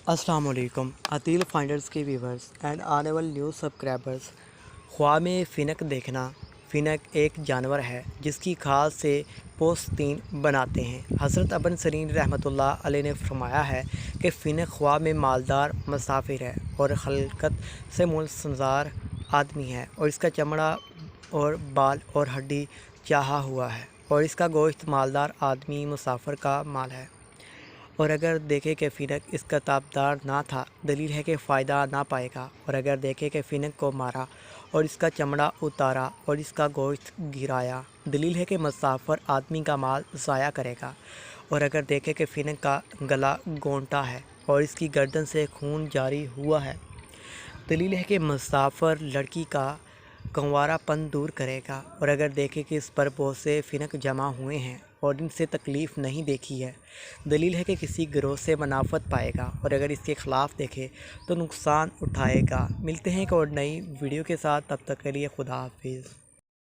السلام علیکم عطیل فائنڈرز کے ویورز اینڈ آنیبل نیوز سبسکرائبرز۔ خواب میں فینک دیکھنا۔ فینک ایک جانور ہے جس کی کھال سے پوستین بناتے ہیں۔ حضرت ابن سیرین رحمۃ اللہ علیہ نے فرمایا ہے کہ فینک خواب میں مالدار مسافر ہے اور خلقت سے منظر آدمی ہے، اور اس کا چمڑا اور بال اور ہڈی چاہا ہوا ہے، اور اس کا گوشت مالدار آدمی مسافر کا مال ہے۔ اور اگر دیکھے کہ فینک اس کا تابدار نہ تھا، دلیل ہے کہ فائدہ نہ پائے گا۔ اور اگر دیکھے کہ فینک کو مارا اور اس کا چمڑا اتارا اور اس کا گوشت گرایا، دلیل ہے کہ مسافر آدمی کا مال ضائع کرے گا۔ اور اگر دیکھے کہ فینک کا گلا گونٹا ہے اور اس کی گردن سے خون جاری ہوا ہے، دلیل ہے کہ مسافر لڑکی کا کنوارا پن دور کرے گا۔ اور اگر دیکھے کہ اس پر بہت سے فینک جمع ہوئے ہیں اور ان سے تکلیف نہیں دیکھی ہے، دلیل ہے کہ کسی گروہ سے منافعت پائے گا۔ اور اگر اس کے خلاف دیکھے تو نقصان اٹھائے گا۔ ملتے ہیں ایک اور نئی ویڈیو کے ساتھ، تب تک کے لیے خدا حافظ۔